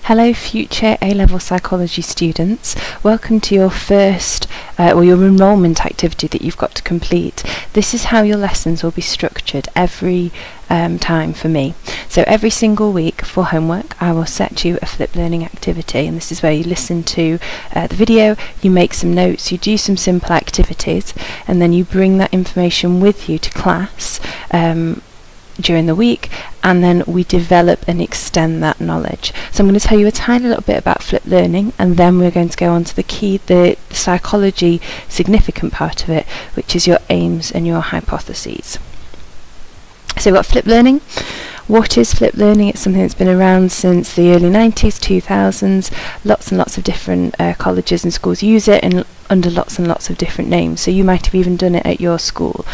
Hello future A-level psychology students, welcome to your first or your enrolment activity that you've got to complete. This is how your lessons will be structured every time for me. So every single week for homework I will set you a flip learning activity, and this is where you listen to the video, you make some notes, you do some simple activities, and then you bring that information with you to class during the week, and then we develop and extend that knowledge. So I'm going to tell you a tiny little bit about flip learning, and then we're going to go on to the psychology significant part of it, which is your aims and your hypotheses. So we've got flip learning. What is flip learning? It's something that's been around since the early 90s, 2000s. Lots and lots of different colleges and schools use it, and under lots and lots of different names. So you might have even done it at your school.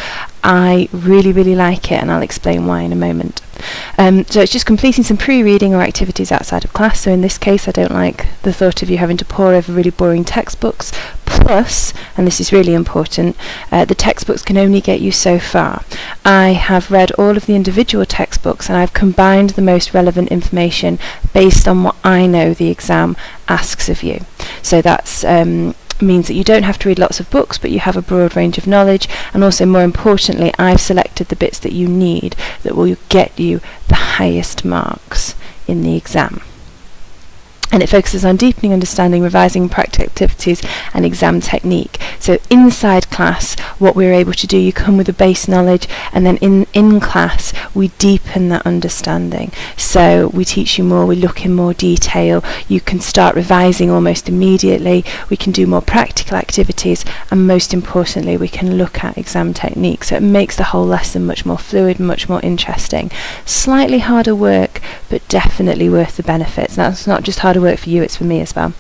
I really like it, and I'll explain why in a moment. So it's just completing some pre-reading or activities outside of class. So in this case, I don't like the thought of you having to pore over really boring textbooks. Plus, and this is really important, the textbooks can only get you so far. I have read all of the individual textbooks, and I've combined the most relevant information based on what I know the exam asks of you. So that's means that you don't have to read lots of books, but you have a broad range of knowledge, and also more importantly, I've selected the bits that you need that will get you the highest marks in the exam. And it focuses on deepening understanding, revising practice activities, and exam technique. So inside class, what we're able to do, you come with a base knowledge, and then in class, we deepen that understanding. So we teach you more, we look in more detail, you can start revising almost immediately, we can do more practical activities, and most importantly, we can look at exam technique. So it makes the whole lesson much more fluid, much more interesting. Slightly harder work, but definitely worth the benefits. Now, it's not just harder work for you, it's for me as well.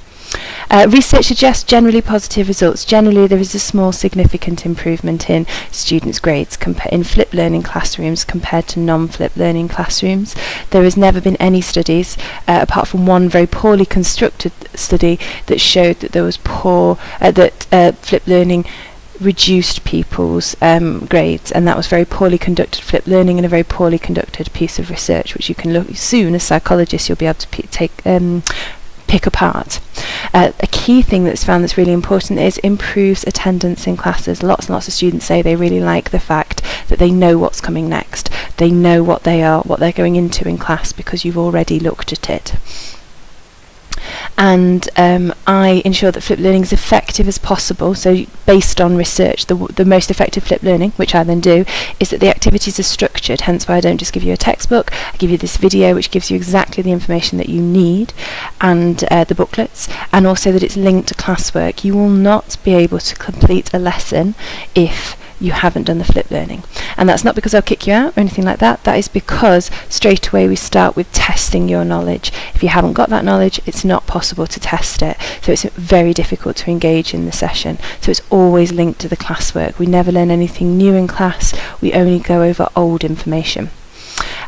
Research suggests generally positive results. Generally, there is a small significant improvement in students' grades in flip learning classrooms compared to non-flip learning classrooms. There has never been any studies, apart from one very poorly constructed study, that showed that there was flip learning reduced people's grades, and that was very poorly conducted flip learning and a very poorly conducted piece of research, which you can look soon as psychologists you'll be able to pick apart. A key thing that's found that's really important is improves attendance in classes. Lots and lots of students say they really like the fact that they know what's coming next. They know what they're going into in class because you've already looked at it. And I ensure that flip learning is effective as possible. So based on research, the most effective flip learning, which I then do, is that the activities are structured, hence why I don't just give you a textbook, I give you this video which gives you exactly the information that you need, and the booklets, and also that it's linked to classwork. You will not be able to complete a lesson if you haven't done the flip learning, and that's not because I'll kick you out or anything like that. That is because straight away we start with testing your knowledge. If you haven't got that knowledge, it's not possible to test it, so it's very difficult to engage in the session. So it's always linked to the classwork. We never learn anything new in class, we only go over old information.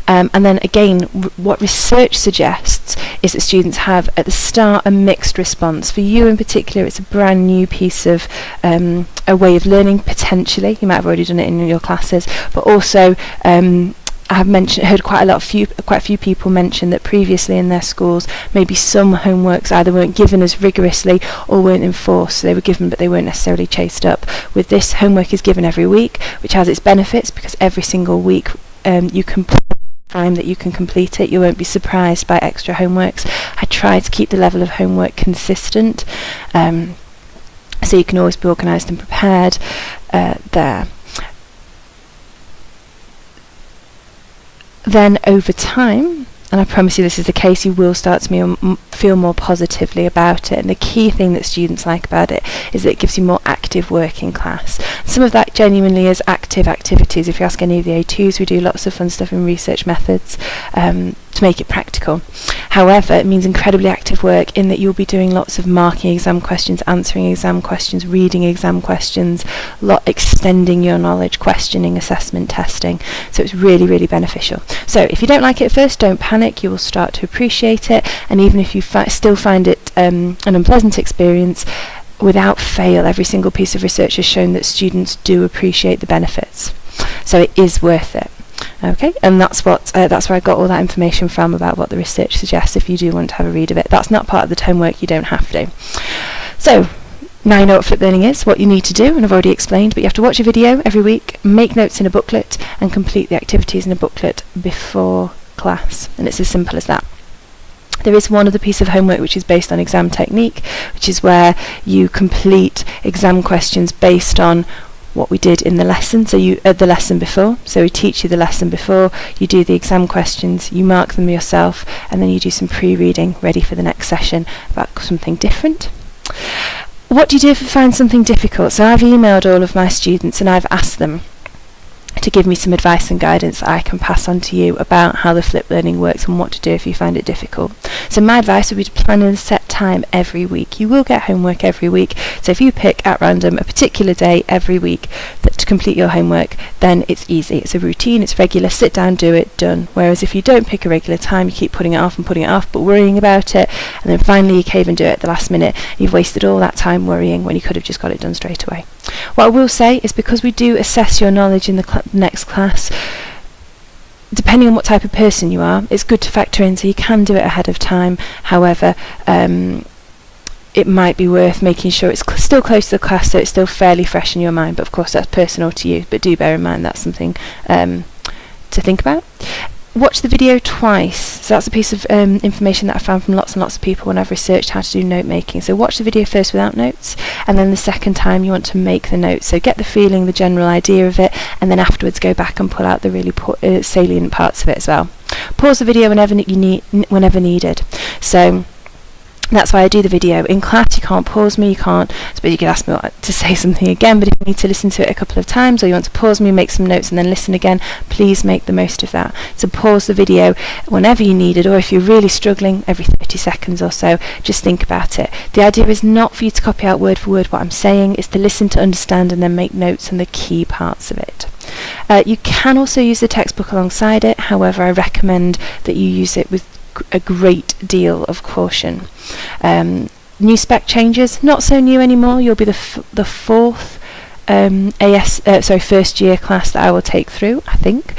And then again, what research suggests is that students have at the start a mixed response. For you in particular, it's a brand new piece of a way of learning, potentially. You might have already done it in your classes, but also I have heard quite a few people mention that previously in their schools, maybe some homeworks either weren't given as rigorously or weren't enforced. So they were given, but they weren't necessarily chased up. With this, homework is given every week, which has its benefits because every single week you can time that you can complete it. You won't be surprised by extra homeworks. I try to keep the level of homework consistent, so you can always be organised and prepared there. Then over time, and I promise you this is the case, you will start to feel more positively about it. And the key thing that students like about it is that it gives you more active work in class. Some of that genuinely is active activities. If you ask any of the A2s, we do lots of fun stuff in research methods to make it practical. However, it means incredibly active work in that you'll be doing lots of marking exam questions, answering exam questions, reading exam questions, extending your knowledge, questioning, assessment, testing. So it's really beneficial. So if you don't like it at first, don't panic. You will start to appreciate it, and even if you still find it an unpleasant experience, without fail, every single piece of research has shown that students do appreciate the benefits. So it is worth it. Okay, and that's where I got all that information from about what the research suggests if you do want to have a read of it. That's not part of the homework, you don't have to. So, now you know what flipped learning is, what you need to do, and I've already explained, but you have to watch a video every week, make notes in a booklet, and complete the activities in a booklet before class, and it's as simple as that. There is one other piece of homework which is based on exam technique, which is where you complete exam questions based on what we did in the lesson, so the lesson before. So we teach you the lesson before, you do the exam questions, you mark them yourself, and then you do some pre-reading ready for the next session about something different. What do you do if you find something difficult? So I've emailed all of my students and I've asked them to give me some advice and guidance that I can pass on to you about how the flipped learning works and what to do if you find it difficult. So my advice would be to plan in a set time every week. You will get homework every week, so if you pick at random a particular day every week to complete your homework, then it's easy. It's a routine, it's regular, sit down, do it, done. Whereas if you don't pick a regular time, you keep putting it off, but worrying about it, and then finally you cave and do it at the last minute, you've wasted all that time worrying when you could have just got it done straight away. What I will say is, because we do assess your knowledge in the next class, depending on what type of person you are, it's good to factor in, so you can do it ahead of time. However, it might be worth making sure it's still close to the class, so it's still fairly fresh in your mind, but of course that's personal to you, but do bear in mind that's something to think about. Watch the video twice. So that's a piece of information that I found from lots and lots of people when I've researched how to do note making. So watch the video first without notes, and then the second time you want to make the notes. So get the feeling, the general idea of it, and then afterwards go back and pull out the really salient parts of it as well. Pause the video whenever needed. So that's why I do the video. In class you can't pause me, you can't, I suppose you could ask me to say something again, but if you need to listen to it a couple of times, or you want to pause me, make some notes and then listen again, please make the most of that. So pause the video whenever you need it, or if you're really struggling, every 30 seconds or so, just think about it. The idea is not for you to copy out word for word what I'm saying, it's to listen, to understand, and then make notes on the key parts of it. You can also use the textbook alongside it, however I recommend that you use it with a great deal of caution. New spec changes, not so new anymore. You'll be the fourth first year class that I will take through, I think.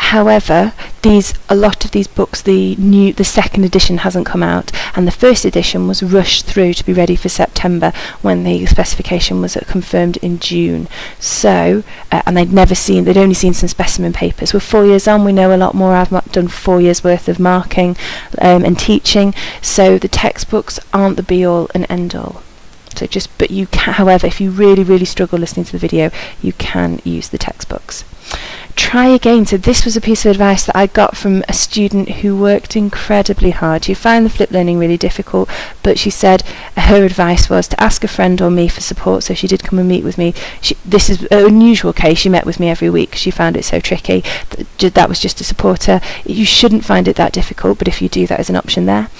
However, a lot of these books, the second edition hasn't come out, and the first edition was rushed through to be ready for September when the specification was confirmed in June. So, and they'd only seen some specimen papers. We're 4 years on, we know a lot more. I've done 4 years worth of marking and teaching, so the textbooks aren't the be all and end all. So but you can, however, if you really, really struggle listening to the video, you can use the textbooks. Try again. So this was a piece of advice that I got from a student who worked incredibly hard. She found the flipped learning really difficult, but she said her advice was to ask a friend or me for support. So she did come and meet with me. This is an unusual case. She met with me every week. She found it so tricky. That was just to support her. You shouldn't find it that difficult, but if you do, that is an option there.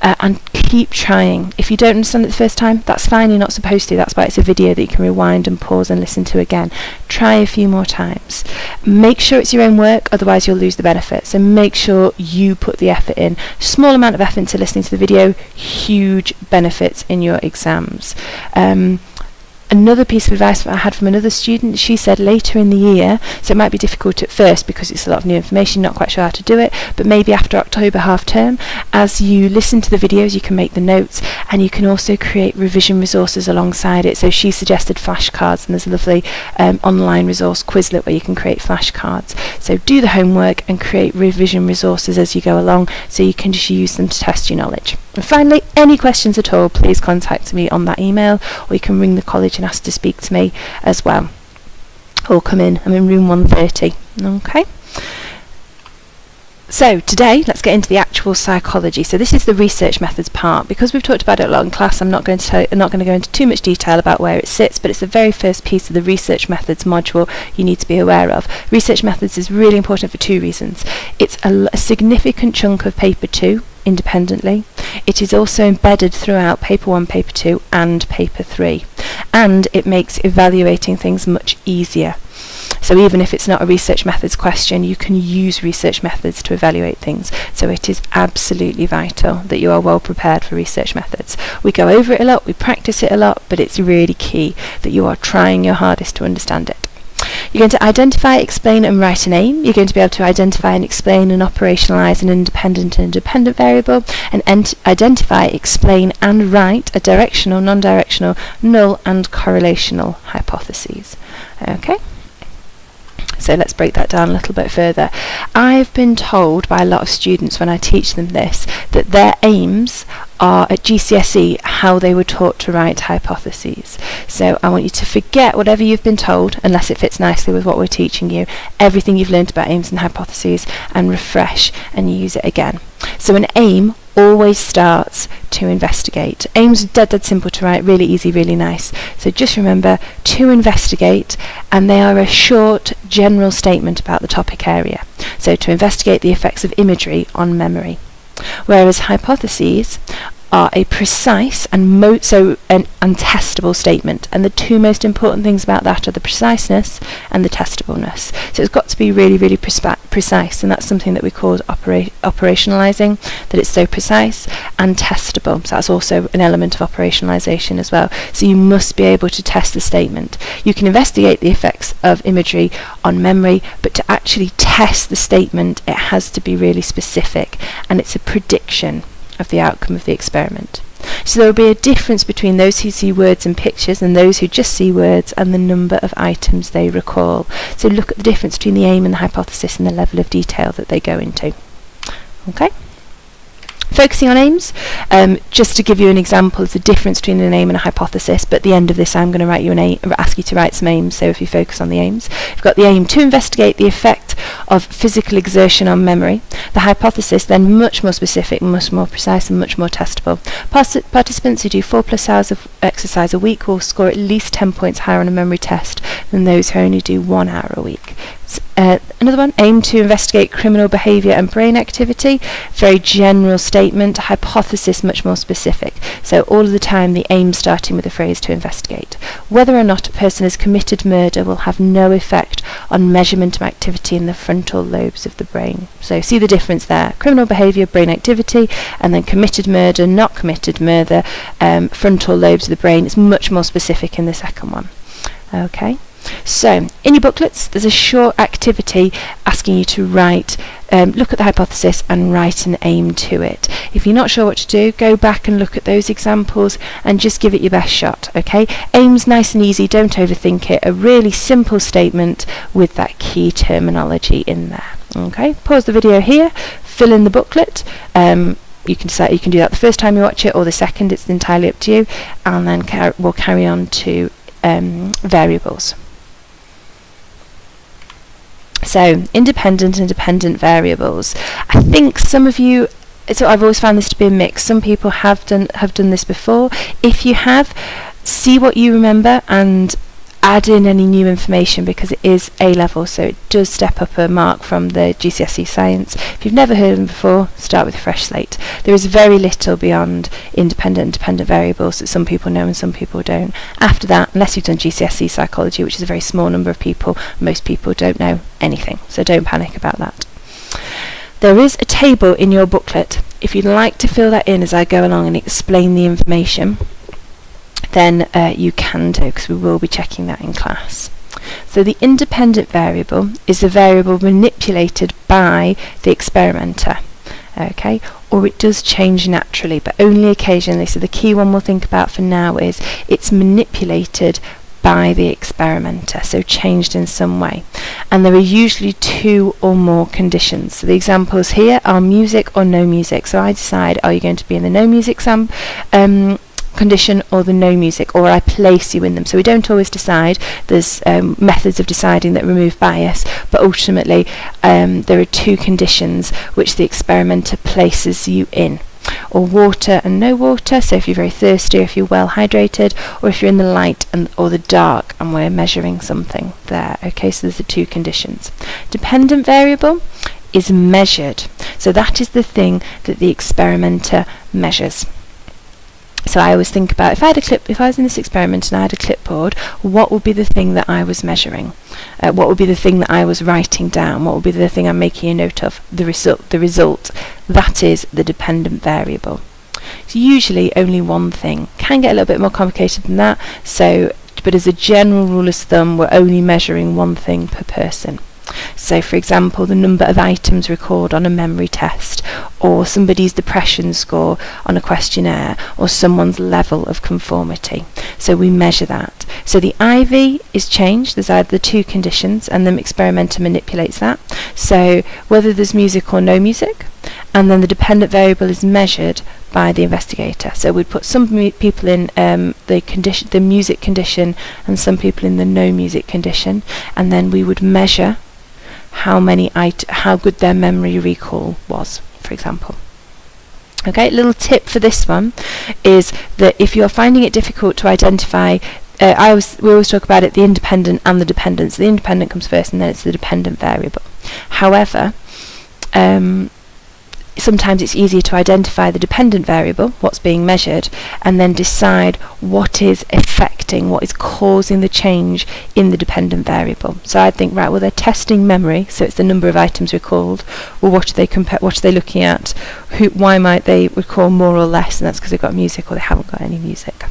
And keep trying. If you don't understand it the first time, that's fine. You're not supposed to. That's why it's a video that you can rewind and pause and listen to again. Try a few more times. Make sure it's your own work, otherwise you'll lose the benefit. So make sure you put the effort in. Small amount of effort into listening to the video, huge benefits in your exams. Another piece of advice that I had from another student, she said later in the year, so it might be difficult at first because it's a lot of new information, not quite sure how to do it, but maybe after October half term, as you listen to the videos, you can make the notes, and you can also create revision resources alongside it. So she suggested flashcards, and there's a lovely online resource, Quizlet, where you can create flashcards. So do the homework and create revision resources as you go along, so you can just use them to test your knowledge. And finally, any questions at all, please contact me on that email, or you can ring the college and ask to speak to me as well, or come in. I'm in room 130. Okay, so today let's get into the actual psychology. So this is the research methods part. Because we've talked about it a lot in class, I'm not going to go into too much detail about where it sits, but it's the very first piece of the research methods module you need to be aware of. Research methods is really important for two reasons. It's a significant chunk of paper 2 independently. It is also embedded throughout paper 1, paper 2 and paper 3, and it makes evaluating things much easier. So even if it's not a research methods question, you can use research methods to evaluate things. So it is absolutely vital that you are well prepared for research methods. We go over it a lot, we practice it a lot, but it's really key that you are trying your hardest to understand it. You're going to identify, explain and write an aim. You're going to be able to identify and explain and operationalise an independent and dependent variable, and identify, explain and write a directional, non-directional, null and correlational hypotheses. Okay? So let's break that down a little bit further. I've been told by a lot of students when I teach them this that their aims are at GCSE how they were taught to write hypotheses. So I want you to forget whatever you've been told, unless it fits nicely with what we're teaching you, everything you've learned about aims and hypotheses, and refresh and use it again. So an aim always starts to investigate. Aims are dead simple to write, really easy, really nice. So just remember to investigate, and they are a short general statement about the topic area. So to investigate the effects of imagery on memory. Whereas hypotheses are a precise and testable statement, and the two most important things about that are the preciseness and the testableness. So it's got to be really, really precise, and that's something that we call operationalising, that it's so precise and testable. So that's also an element of operationalisation as well. So you must be able to test the statement. You can investigate the effects of imagery on memory, but to actually test the statement, it has to be really specific, and it's a prediction of the outcome of the experiment. So there will be a difference between those who see words and pictures and those who just see words and the number of items they recall. So look at the difference between the aim and the hypothesis and the level of detail that they go into. Okay? Focusing on aims, just to give you an example of the difference between an aim and a hypothesis, but at the end of this I'm going to write you ask you to write some aims, so if you focus on the aims. You've got the aim to investigate the effect of physical exertion on memory. The hypothesis, then much more specific, much more precise and much more testable. Participants who do 4+ hours of exercise a week will score at least 10 points higher on a memory test than those who only do 1 hour a week. Another one, aim to investigate criminal behaviour and brain activity. Very general statement. Hypothesis, much more specific. So all of the time the aim starting with the phrase to investigate. Whether or not a person has committed murder will have no effect on measurement of activity in the frontal lobes of the brain. So see the difference there. Criminal behaviour, brain activity, and then committed murder, not committed murder, frontal lobes of the brain. It's much more specific in the second one. Okay. So, in your booklets, there's a short activity asking you to write, look at the hypothesis and write an aim to it. If you're not sure what to do, go back and look at those examples and just give it your best shot, okay? Aim's nice and easy, don't overthink it. A really simple statement with that key terminology in there, okay? Pause the video here, fill in the booklet. You can decide you can do that the first time you watch it or the second, it's entirely up to you, and then we'll carry on to variables. So, independent and dependent variables. I think some of you, so I've always found this to be a mix. Some people have done this before. If you have, see what you remember and add in any new information, because it is A-level, so it does step up a mark from the GCSE science. If you've never heard of them before, start with a fresh slate. There is very little beyond independent and dependent variables that some people know and some people don't. After that, unless you've done GCSE psychology, which is a very small number of people, most people don't know anything, so don't panic about that. There is a table in your booklet. If you'd like to fill that in as I go along and explain the information, then you can do, because we will be checking that in class. So the independent variable is the variable manipulated by the experimenter, okay, or it does change naturally, but only occasionally. So the key one we'll think about for now is it's manipulated by the experimenter, so changed in some way. And there are usually 2 or more conditions. So the examples here are music or no music. So I decide, are you going to be in the no music condition or the no music, or I place you in them. So we don't always decide. There's methods of deciding that remove bias, but ultimately there are 2 conditions which the experimenter places you in. Or water and no water, so if you're very thirsty or if you're well hydrated, or if you're in the light or the dark and we're measuring something there. Okay, so there's the 2 conditions. Dependent variable is measured, so that is the thing that the experimenter measures. So I always think about, if I was in this experiment and I had a clipboard, what would be the thing that I was measuring? What would be the thing that I was writing down? What would be the thing I'm making a note of? The result. That is the dependent variable. It's usually only one thing. Can get a little bit more complicated than that, so but as a general rule of thumb, we're only measuring one thing per person. So, for example, the number of items recorded on a memory test, or somebody's depression score on a questionnaire, or someone's level of conformity. So we measure that. So the IV is changed. There's either the two conditions, and the experimenter manipulates that. So whether there's music or no music, and then the dependent variable is measured by the investigator. So we'd put some people in the music condition, and some people in the no music condition, and then we would measure how good their memory recall was, for example. Okay, little tip for this one is that if you're finding it difficult to identify, we always talk about it, the independent and the dependent. So the independent comes first, and then it's the dependent variable. However, sometimes it's easier to identify the dependent variable, what's being measured, and then decide what is affecting, what is causing the change in the dependent variable. So I'd think, right, well, they're testing memory, so it's the number of items recalled. Well, what are they looking at? Why might they recall more or less? And that's because they've got music or they haven't got any music.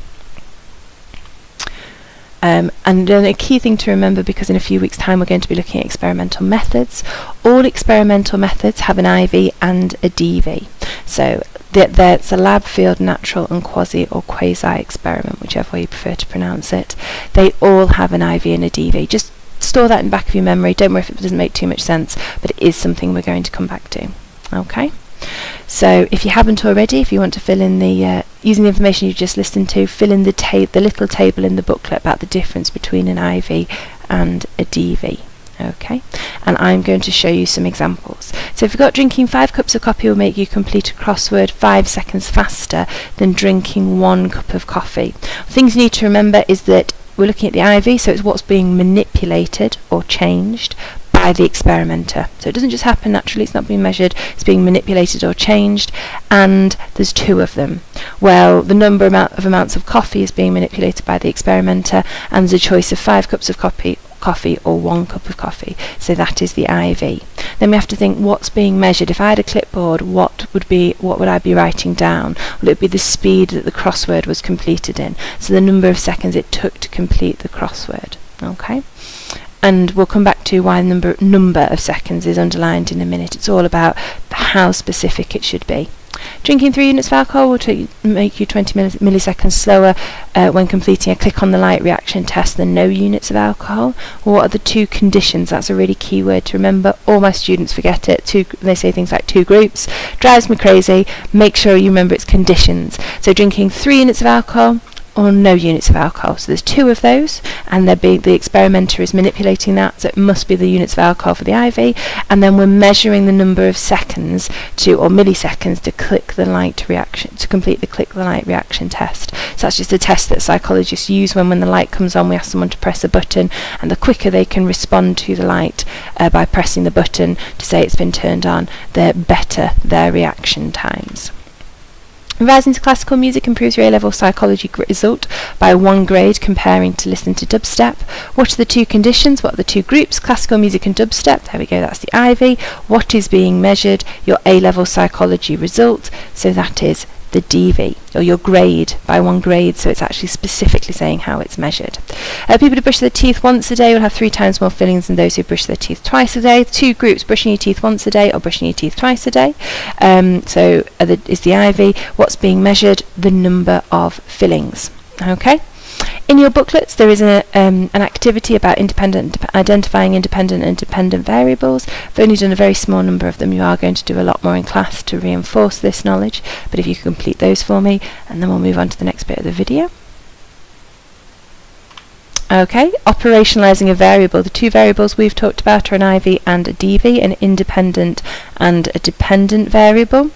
And then a key thing to remember, because in a few weeks' time we're going to be looking at experimental methods. All experimental methods have an IV and a DV. So it's a lab, field, natural, and quasi or quasi experiment, whichever way you prefer to pronounce it. They all have an IV and a DV. Just store that in the back of your memory. Don't worry if it doesn't make too much sense, but it is something we're going to come back to. Okay? So if you haven't already, if you want to fill in the using the information you just listened to, fill in the little table in the booklet about the difference between an IV and a DV. Okay, and I'm going to show you some examples. So if you've got drinking 5 cups of coffee will make you complete a crossword 5 seconds faster than drinking 1 cup of coffee. Things you need to remember is that we're looking at the IV, so it's what's being manipulated or changed by the experimenter. So it doesn't just happen naturally, it's not being measured, it's being manipulated or changed, and there's 2 of them. Well, the amounts of coffee is being manipulated by the experimenter, and there's a choice of 5 cups of coffee or 1 cup of coffee. So that is the IV. Then we have to think, what's being measured? If I had a clipboard, what would I be writing down? Well, it would be the speed that the crossword was completed in. So the number of seconds it took to complete the crossword. Okay? And we'll come back to why the number of seconds is underlined in a minute. It's all about how specific it should be. Drinking 3 units of alcohol will make you 20 milliseconds slower when completing a click on the light reaction test than no units of alcohol. Well, what are the 2 conditions? That's a really key word to remember. All my students forget it. They say things like 2 groups. Drives me crazy. Make sure you remember its conditions. So drinking 3 units of alcohol or no units of alcohol. So there's 2 of those, and the experimenter is manipulating that, so it must be the units of alcohol for the IV, and then we're measuring the number of seconds or milliseconds to complete the click the light reaction test. So that's just a test that psychologists use when the light comes on, we ask someone to press a button, and the quicker they can respond to the light by pressing the button to say it's been turned on, the better their reaction times. Revising to classical music improves your A-level psychology result by 1 grade comparing to listen to dubstep. What are the 2 conditions? What are the 2 groups? Classical music and dubstep. There we go, that's the IV. What is being measured? Your A-level psychology result. So that is the DV, or your grade, by 1 grade, so it's actually specifically saying how it's measured. People who brush their teeth once a day will have 3 times more fillings than those who brush their teeth twice a day. 2 groups, brushing your teeth once a day or brushing your teeth twice a day. Is the IV. What's being measured? The number of fillings. Okay. In your booklets, there is an activity about identifying independent and dependent variables. I've only done a very small number of them. You are going to do a lot more in class to reinforce this knowledge, but if you can complete those for me, and then we'll move on to the next bit of the video. Okay, operationalising a variable. The 2 variables we've talked about are an IV and a DV, an independent and a dependent variable.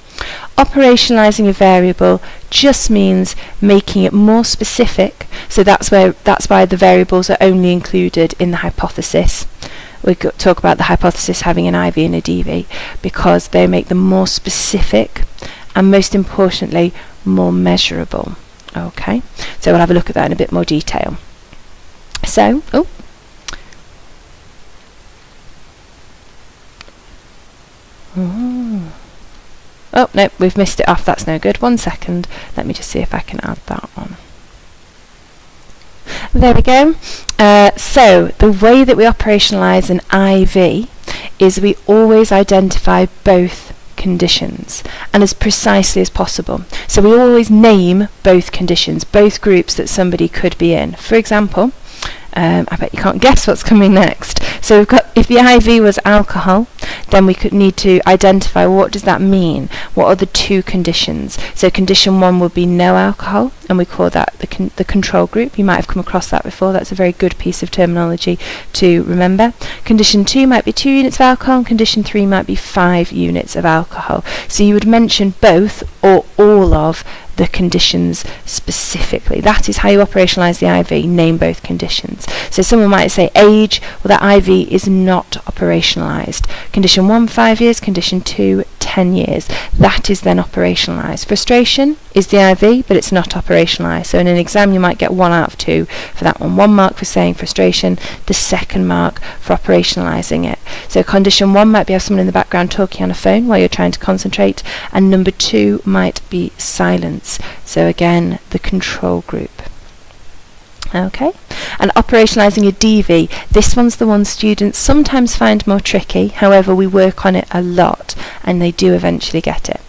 Operationalising a variable just means making it more specific, so that's why the variables are only included in the hypothesis. We talk about the hypothesis having an IV and a DV because they make them more specific and, most importantly, more measurable. Okay, so we'll have a look at that in a bit more detail. So, oh no, we've missed it off, that's no good. 1 second, let me just see if I can add that one. There we go. So the way that we operationalise an IV is we always identify both conditions, and as precisely as possible. So we always name both conditions, both groups that somebody could be in. For example, I bet you can't guess what's coming next. So we've got, if the IV was alcohol, then we could need to identify what does that mean? What are the two conditions? So condition 1 would be no alcohol, and we call that the control group. You might have come across that before. That's a very good piece of terminology to remember. Condition 2 might be 2 units of alcohol, and condition 3 might be 5 units of alcohol. So you would mention both or all of the conditions specifically. That is how you operationalise the IV, name both conditions. So someone might say age, well, that IV is not operationalised. Condition 1, 5 years, condition 2, 10 years. That is then operationalised. Frustration is the IV, but it's not operationalised. So in an exam you might get 1 out of 2 for that one. 1 mark for saying frustration, the second mark for operationalising it. So condition 1 might be have someone in the background talking on a phone while you're trying to concentrate, and number 2 might be silence. So again, the control group. Okay, and operationalising a DV, this one's the one students sometimes find more tricky. However, we work on it a lot and they do eventually get it.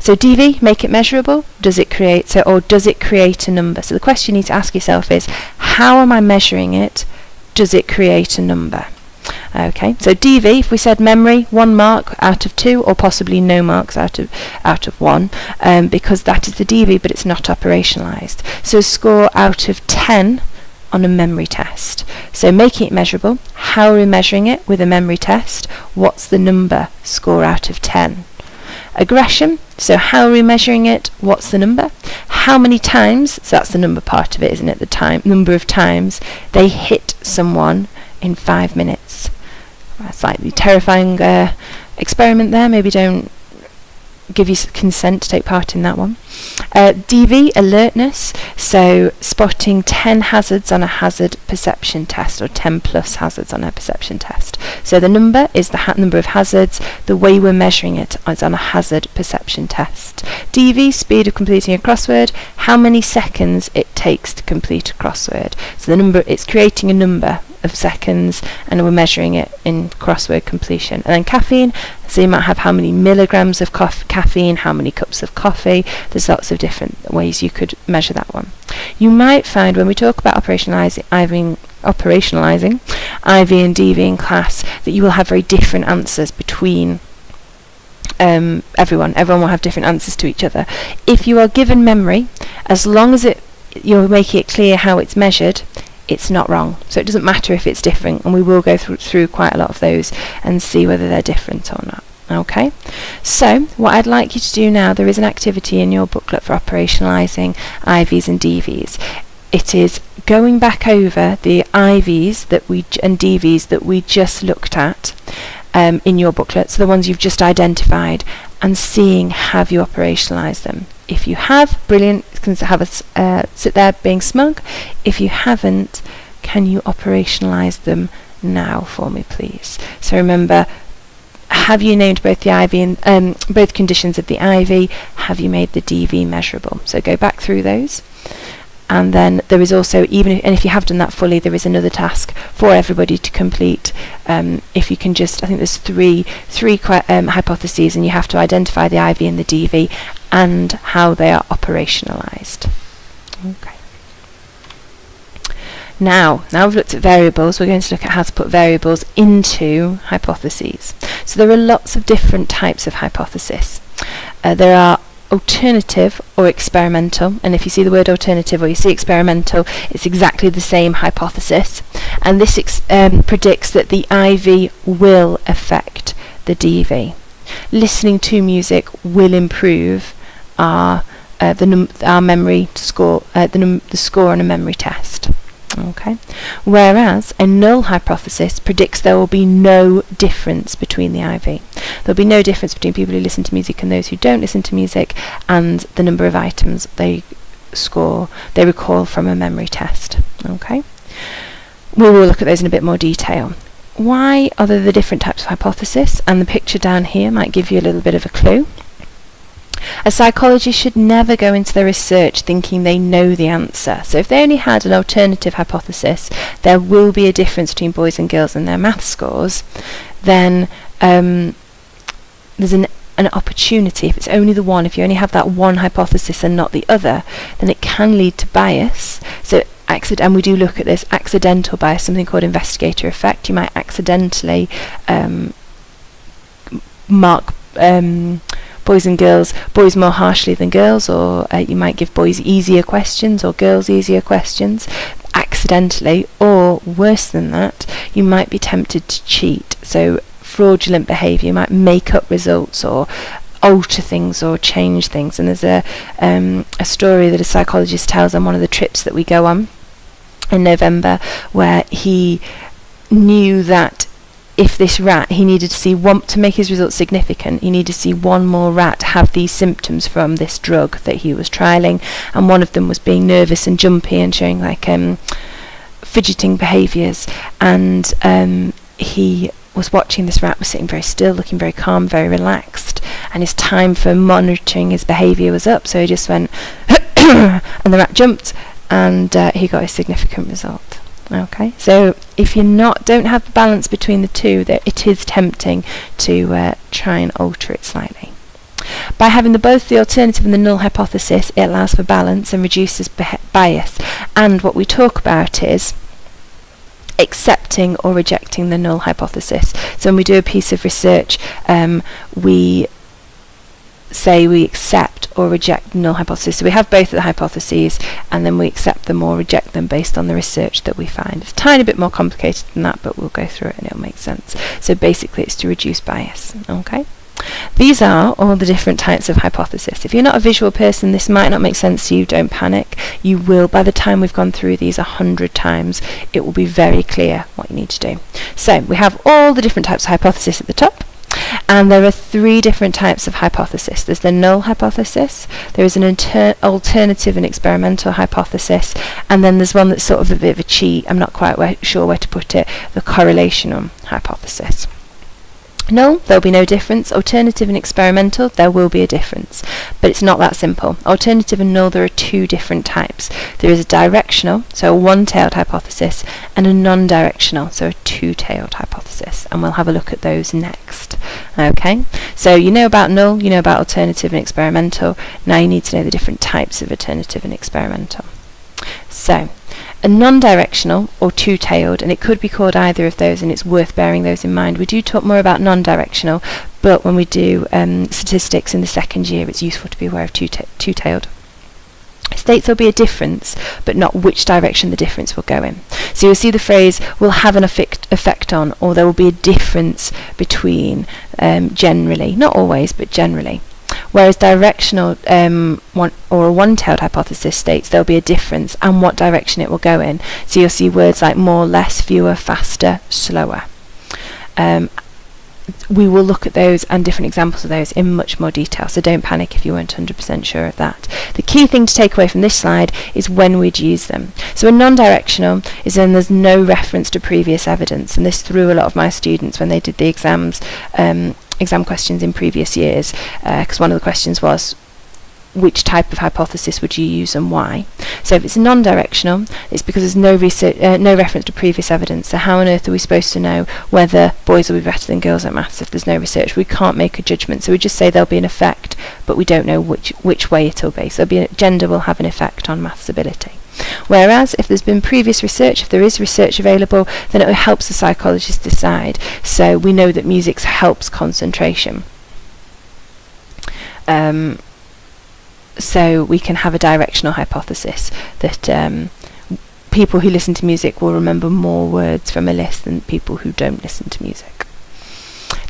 So DV, make it measurable. Does it create a number? So the question you need to ask yourself is, how am I measuring it? Does it create a number? Okay, so DV, if we said memory, 1 mark out of 2, or possibly no marks out of 1, because that is the DV, but it's not operationalised. So a score out of 10 on a memory test. So making it measurable, how are we measuring it with a memory test? What's the number? Score out of 10. Aggression, so how are we measuring it? What's the number? How many times, so that's the number part of it, isn't it? The number of times they hit someone in 5 minutes. A slightly terrifying experiment there. Maybe don't give you consent to take part in that one. DV, alertness, so spotting 10 hazards on a hazard perception test, or 10 plus hazards on a perception test. So the number is the number of hazards. The way we're measuring it is on a hazard perception test. DV, speed of completing a crossword, how many seconds it takes to complete a crossword. So the number, it's creating a number of seconds, and we're measuring it in crossword completion. And then caffeine, so you might have how many milligrams of caffeine, how many cups of coffee. There's lots of different ways you could measure that one. You might find when we talk about operationalising IV and DV in class that you will have very different answers between everyone will have different answers to each other. If you are given memory, as long as you're making it clear how it's measured, it's not wrong. So it doesn't matter if it's different, and we will go through quite a lot of those and see whether they're different or not. Okay, so what I'd like you to do now, there is an activity in your booklet for operationalising IVs and DVs. It is going back over the IVs and DVs that we just looked at in your booklet, so the ones you've just identified, and seeing have you operationalised them. If you have, brilliant, you can have sit there being smug. If you haven't, can you operationalise them now for me, please? So remember, have you named both the IV and both conditions of the IV? Have you made the DV measurable? So go back through those. And then there is also, if you have done that fully, there is another task for everybody to complete. If you can just, I think there's three hypotheses, and you have to identify the IV and the DV and how they are operationalised. Okay. Now we've looked at variables, we're going to look at how to put variables into hypotheses. So there are lots of different types of hypothesis. There are alternative or experimental, and if you see the word alternative or you see experimental, it's exactly the same hypothesis, and this predicts that the IV will affect the DV. Listening to music will improve our memory score, the score on a memory test. Okay. Whereas a null hypothesis predicts there will be no difference between the IV. There'll be no difference between people who listen to music and those who don't listen to music, and the number of items they recall from a memory test. Okay. We will look at those in a bit more detail. Why are there the different types of hypothesis? And the picture down here might give you a little bit of a clue. A psychologist should never go into their research thinking they know the answer. So if they only had an alternative hypothesis, there will be a difference between boys and girls in their math scores, then there's an opportunity. If it's only the one, if you only have that one hypothesis and not the other, then it can lead to bias. So and we do look at this accidental bias, something called investigator effect. You might accidentally mark boys and girls, boys more harshly than girls, or you might give boys easier questions or girls easier questions accidentally, or worse than that, you might be tempted to cheat. So fraudulent behaviour, you might make up results or alter things or change things. And there's a story that a psychologist tells on one of the trips that we go on in November, where he knew that if this rat, he needed to see one, to make his results significant, he needed to see one more rat have these symptoms from this drug that he was trialling, and one of them was being nervous and jumpy and showing like fidgeting behaviours, and he was watching this rat, was sitting very still, looking very calm, very relaxed, and his time for monitoring his behaviour was up, so he just went and the rat jumped, and he got a significant result. Okay, so if you don't have the balance between the two, it is tempting to try and alter it slightly. By having both the alternative and the null hypothesis, it allows for balance and reduces bias. And what we talk about is accepting or rejecting the null hypothesis. So when we do a piece of research, we say we accept or reject the null hypothesis. So we have both of the hypotheses, and then we accept them or reject them based on the research that we find. It's a tiny bit more complicated than that, but we'll go through it and it'll make sense. So basically it's to reduce bias. Okay. These are all the different types of hypothesis. If you're not a visual person, this might not make sense to you. Don't panic. You will, by the time we've gone through these 100 times, it will be very clear what you need to do. So we have all the different types of hypothesis at the top. And there are 3 different types of hypothesis. There's the null hypothesis, there is an alternative and experimental hypothesis, and then there's one that's sort of a bit of a cheat, I'm not quite sure where to put it, the correlational hypothesis. Null, there'll be no difference. Alternative and experimental, there will be a difference. But it's not that simple. Alternative and null, there are 2 different types. There is a directional, so a one-tailed hypothesis, and a non-directional, so a two-tailed hypothesis. And we'll have a look at those next. Okay, so you know about null, you know about alternative and experimental. Now you need to know the different types of alternative and experimental. So, a non-directional or two-tailed, and it could be called either of those, and it's worth bearing those in mind. We do talk more about non-directional, but when we do statistics in the second year, it's useful to be aware of two-tailed. States there'll be a difference, but not which direction the difference will go in. So you'll see the phrase will have an effect on, or there will be a difference between, generally, not always, but generally. Whereas directional or a one-tailed hypothesis states there'll be a difference and what direction it will go in. So you'll see words like more, less, fewer, faster, slower. We will look at those and different examples of those in much more detail, so don't panic if you weren't 100% sure of that. The key thing to take away from this slide is when we'd use them. So a non-directional is when there's no reference to previous evidence, and this threw a lot of my students when they did the exams, exam questions in previous years, because one of the questions was which type of hypothesis would you use and why. So if it's non-directional, it's because there's no research, no reference to previous evidence. So how on earth are we supposed to know whether boys will be better than girls at maths if there's no research? We can't make a judgment. So we just say there'll be an effect, but we don't know which way it'll be. So gender will have an effect on maths ability. Whereas if there's been previous research, if there is research available, then it helps the psychologist decide. So we know that music helps concentration. So we can have a directional hypothesis that people who listen to music will remember more words from a list than people who don't listen to music.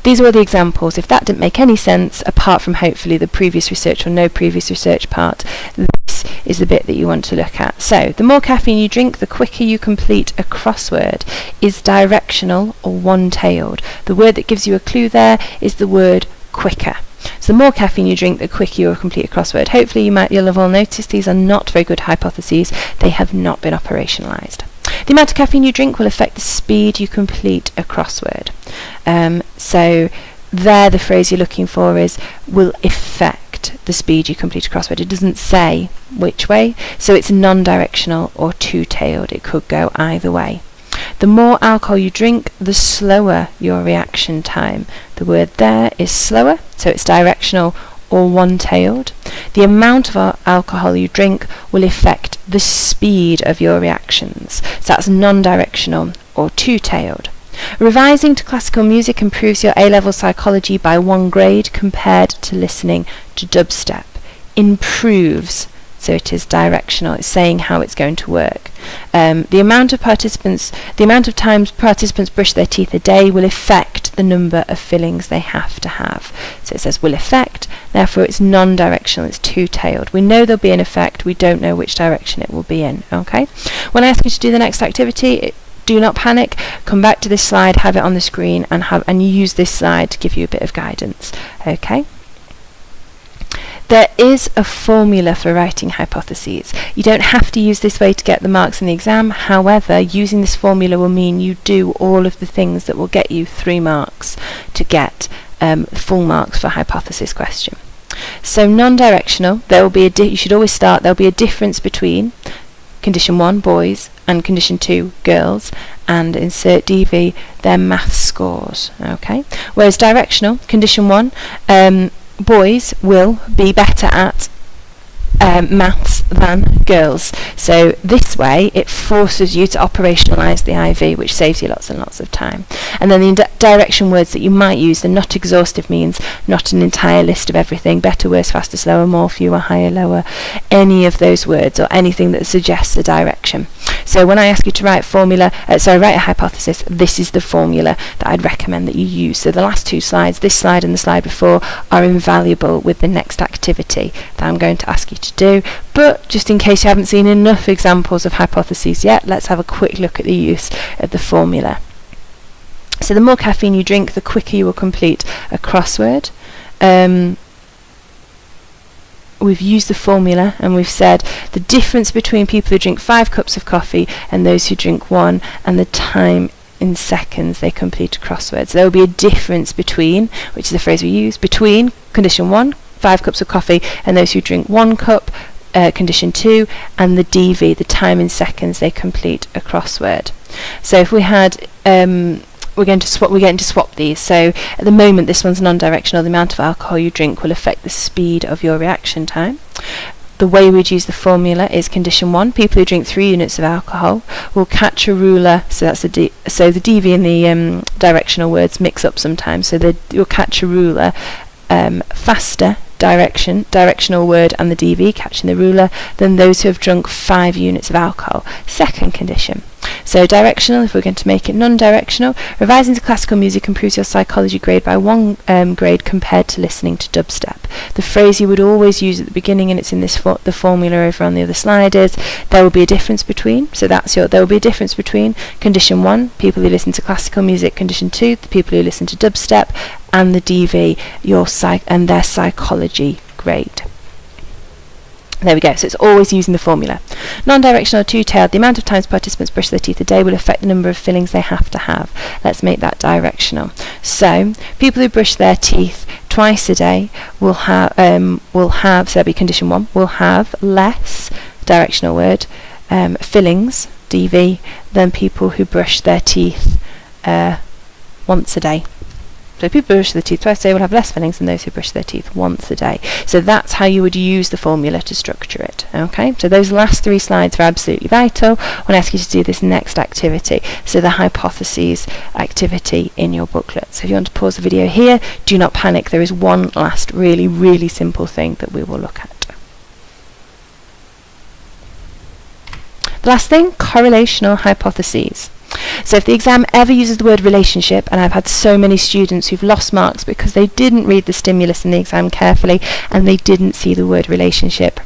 These are all the examples. If that didn't make any sense, apart from hopefully the previous research or no previous research part, this is the bit that you want to look at. So, the more caffeine you drink, the quicker you complete a crossword. Is directional or one-tailed? The word that gives you a clue there is the word quicker. So the more caffeine you drink, the quicker you'll complete a crossword. Hopefully you'll have all noticed these are not very good hypotheses. They have not been operationalised. The amount of caffeine you drink will affect the speed you complete a crossword. So there the phrase you're looking for is will affect. affect the speed you complete a crossword. It doesn't say which way, so it's non-directional or two-tailed. It could go either way. The more alcohol you drink, the slower your reaction time. The word there is slower, so it's directional or one-tailed. The amount of alcohol you drink will affect the speed of your reactions. So that's non-directional or two-tailed. Revising to classical music improves your A-level psychology by 1 grade compared to listening to dubstep. Improves, so it is directional. It's saying how it's going to work. The amount of times participants brush their teeth a day will affect the number of fillings they have to have. So it says will affect, therefore it's non-directional, it's two-tailed. We know there'll be an effect, we don't know which direction it will be in. Okay. When I ask you to do the next activity, do not panic. Come back to this slide, have it on the screen, and use this slide to give you a bit of guidance. Okay. There is a formula for writing hypotheses. You don't have to use this way to get the marks in the exam. However, using this formula will mean you do all of the things that will get you 3 marks to get full marks for hypothesis question. So non-directional, there will be you should always start. There will be a difference between condition 1, boys, and condition 2, girls, and insert DV their maths scores. Okay. Whereas directional, condition 1, boys will be better at maths than girls. So this way it forces you to operationalise the IV, which saves you lots and lots of time. And then the direction words that you might use, the not exhaustive means not an entire list of everything, better, worse, faster, slower, more, fewer, higher, lower, any of those words or anything that suggests a direction. So when I ask you to write write a hypothesis, this is the formula that I'd recommend that you use. So the last 2 slides, this slide and the slide before, are invaluable with the next activity that I'm going to ask you to do. But just in case you haven't seen enough examples of hypotheses yet, let's have a quick look at the use of the formula. So the more caffeine you drink, the quicker you will complete a crossword. We've used the formula and we've said the difference between people who drink 5 cups of coffee and those who drink 1, and the time in seconds they complete a crossword. So there will be a difference between, which is the phrase we use, between condition 1, 5 cups of coffee, and those who drink 1 cup, condition 2, and the DV, the time in seconds they complete a crossword. So if we had we're getting to swap these. So at the moment this one's non-directional. The amount of alcohol you drink will affect the speed of your reaction time. The way we'd use the formula is condition 1. People who drink 3 units of alcohol will catch a ruler. So that's so the DV and the directional words mix up sometimes. So you'll catch a ruler faster, directional word and the DV catching the ruler, than those who have drunk 5 units of alcohol. Second condition. So directional, if we're going to make it non-directional, revising to classical music improves your psychology grade by 1 grade compared to listening to dubstep. The phrase you would always use at the beginning, and it's in this the formula over on the other slide, is there will be a difference between. So there will be a difference between condition 1, people who listen to classical music, condition 2, the people who listen to dubstep, and the DV, and their psychology grade. There we go. So it's always using the formula. Non-directional, two-tailed. The amount of times participants brush their teeth a day will affect the number of fillings they have to have. Let's make that directional. So people who brush their teeth twice a day will have so that'll be condition 1, will have less, directional word, fillings, DV, than people who brush their teeth once a day. So people who brush their teeth twice a day will have less fillings than those who brush their teeth once a day. So that's how you would use the formula to structure it. Okay, so those last 3 slides are absolutely vital when I ask you to do this next activity. So the hypotheses activity in your booklet. So if you want to pause the video here, do not panic. There is one last really, really simple thing that we will look at. The last thing, correlational hypotheses. So if the exam ever uses the word relationship, and I've had so many students who've lost marks because they didn't read the stimulus in the exam carefully and they didn't see the word relationship.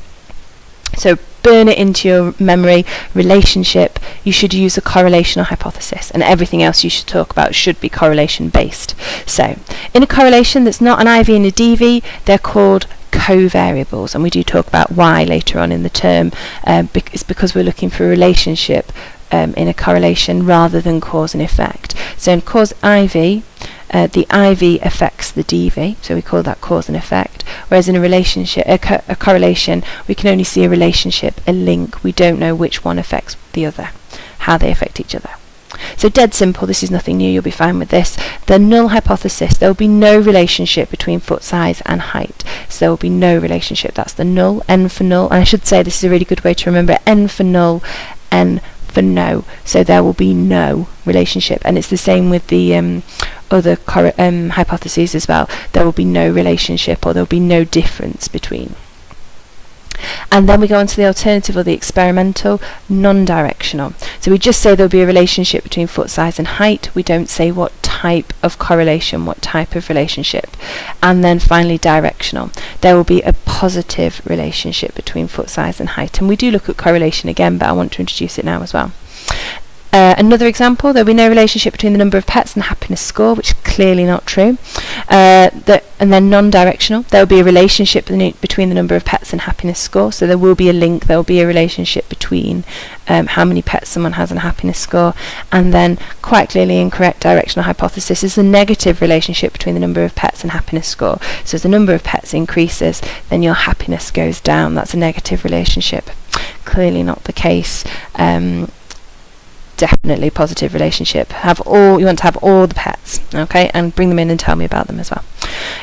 So burn it into your memory, relationship, you should use a correlational hypothesis, and everything else you should talk about should be correlation based. So in a correlation that's not an IV and a DV, they're called covariables, and we do talk about why later on in the term. It's because we're looking for a relationship in a correlation rather than cause and effect. So in cause IV, the IV affects the DV, so we call that cause and effect, whereas in a relationship, a correlation, we can only see a relationship, a link. We don't know which one affects the other, how they affect each other. So dead simple, this is nothing new, you'll be fine with this. The null hypothesis, there will be no relationship between foot size and height. So there will be no relationship. That's the null, N for null. And I should say this is a really good way to remember it. N for null, N for no. So there will be no relationship. And it's the same with the other hypotheses as well. There will be no relationship, or there will be no difference between. And then we go on to the alternative, or the experimental, non-directional. So we just say there'll be a relationship between foot size and height. We don't say what type of correlation, what type of relationship. And then finally directional. There will be a positive relationship between foot size and height. And we do look at correlation again, but I want to introduce it now as well. Another example, there will be no relationship between the number of pets and the happiness score, which is clearly not true. And then non-directional, there will be a relationship between the number of pets and happiness score, so there will be a link, there will be a relationship between how many pets someone has and a happiness score. And then, quite clearly incorrect, directional hypothesis is a negative relationship between the number of pets and happiness score. So as the number of pets increases, then your happiness goes down. That's a negative relationship. Clearly not the case. Definitely positive relationship. You want to have all the pets, okay, and bring them in and tell me about them as well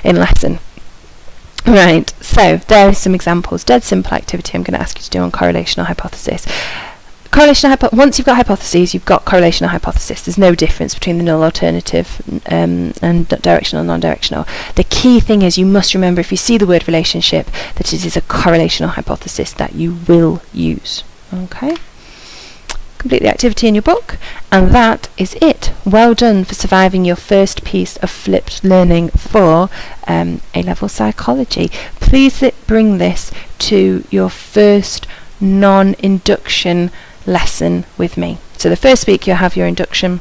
in lesson. Right, so there are some examples. Dead simple activity I'm going to ask you to do on correlational hypothesis. Once you've got hypotheses, you've got correlational hypothesis. There's no difference between the null, alternative, and directional and non-directional. The key thing is you must remember, if you see the word relationship, that it is a correlational hypothesis that you will use. Okay. Complete the activity in your book, and that is it. Well done for surviving your first piece of flipped learning for A-level psychology. Please bring this to your first non-induction lesson with me. So the first week you'll have your induction,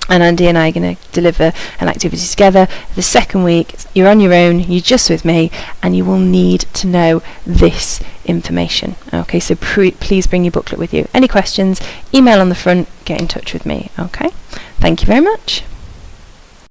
and Andy and I are going to deliver an activity together. The second week you're on your own, you're just with me, and you will need to know this information. Okay, so please bring your booklet with you. Any questions, email on the front, get in touch with me. Okay, thank you very much.